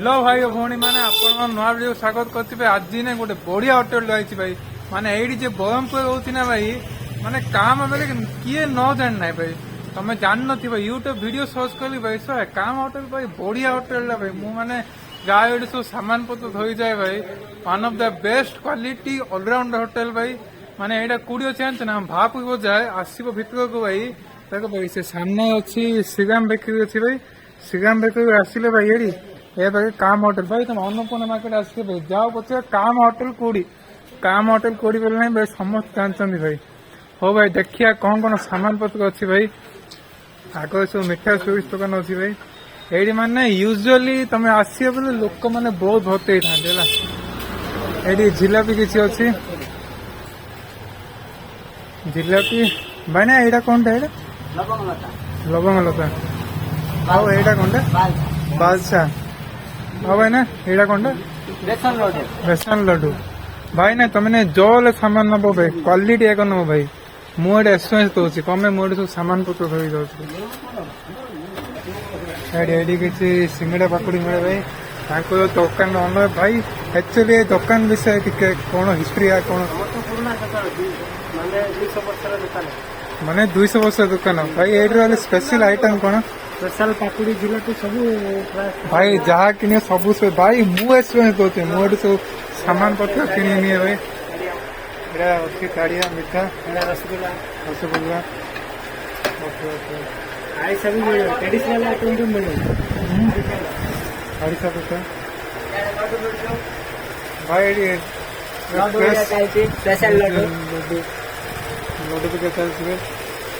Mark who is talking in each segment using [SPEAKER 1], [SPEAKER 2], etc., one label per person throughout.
[SPEAKER 1] Hello भाई भौणी मैंने आप नुआ वीडियो स्वागत करते आज ना गोटे बढ़िया होटेल आई भाई माने ये ब्रह्मपुर रोचे ना भाई माने काम बेले किए न जाना भाई तुम जान न यूट्यूब वीडियो सर्च करी भाई सर काम होटेल भाई बढ़िया होटेल भाई मुझे गाँव सब सामान पत्र धोई जाए भाई one of the best quality all round hotel भाई माने यहाँ कौड़ी अच्छे ना भाप जाए आसो भितर को भाई देखो भाई से सामने अच्छी श्रीराम बेकरी अच्छी भाई श्रीराम बेकरी आसिले भाई ये भाई काम होटेल भाई तुम अन्नपूर्णा मार्केट आसिए भाई जाओ पचे काम होटेल कौड़ी बोले नहीं भाई समस्त जानते भाई हो भाई देखिया कौन कौन सामान पत्र अच्छी भाई आगे सब मिठा स्वीट्स दुकान अच्छी भाई ये माने यूजुअली तुम आसिए बोले लोक मैंने बहुत भर्ती था ये जिलापी किसी अच्छी जिलापी भाई ना यहाँ कौन टा लवंगलता आओ यहाँ कौन टा बादशाह हाँ भाई ना यहाँ कौन बेसन लड्डू भाई ना तुमने जो सामान नब भाई क्वालिटी एक नब भाई मुझे एसएमएस दूसरी कमे मुझे सब सामान पत्र धोई जाऊँ किसी सिंगड़ा पकड़ी मिले भाई दुकान ओनर भाई एक्चुअली दुकान विषय कौन हिस्ट्री कौन माने 200 वर्ष दुकान भाई ये स्पेशल आइटम कौन स्पेशल पाकुड़ी जिलापी सब भाई जहाँ कि सब से भाई मुझे दूसरी मुझे सब सामान पत्र किणी भाई अच्छी ताड़िया मिठा रसगुल्ला ट्रेडिशनल आइटम मिले अड़सा पीठा भाई स्पेशल लड्डू पिका चलते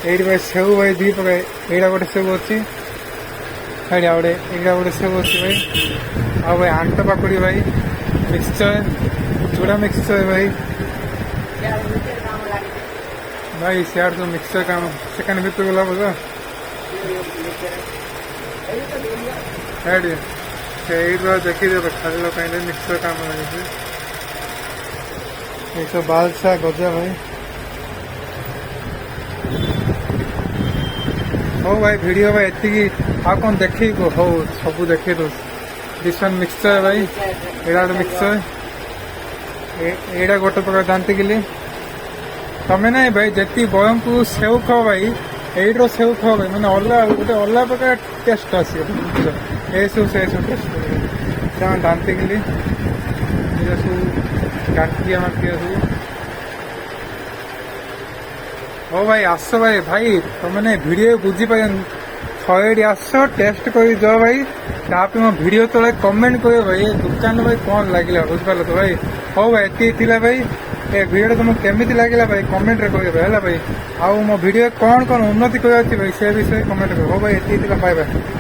[SPEAKER 1] ये भाई सेव भाई दी प्रकार यहाँ गोटे सेव अच्छी गोटे गोटे सेव अच्छी भाई आ भाई आंट पाकुड़ी भाई मिक्सचर चूड़ा मिक्सचर भाई भाई सियार तो मिक्सचर काम सेकेंड भीतर गला बोला देखी दे खाली लोग कहीं मिक्सचर काम लगे ये सब बादशाह गजा भाई हो भाई वीडियो भाई एति आ कौन देखे हो सब देखे दो दिस वन मिक्सचर भाई एड़ा मिक्सचर एड़ा गोटे प्रकार जानते कि तमें ना भाई जी ब्रह्मपुर सेव खाओ भाई एड्रो सेव खाओ भाई मैंने अलग गोटे अलग प्रकार टेस्ट आसे सब टेस्ट जानते कि सब गांठिया माठिया सब हो भाई आस भाई भाई तुमने वीडियो बुझी पार थोड़ी आस टेस्ट कर जाओ भाई तापर मो वीडियो तले कमेंट कर भाई दुकान भाई कौन लगे बुझिपार तो भाई हो भाई ये भाई ए वीडियो तुमको केमी लगे भाई कमेंट रे कह भाई आउ मो वीडियो कौन कौन उन्नति कर भाई से विषय कमेंट कर हो भाई ये बाय बाय।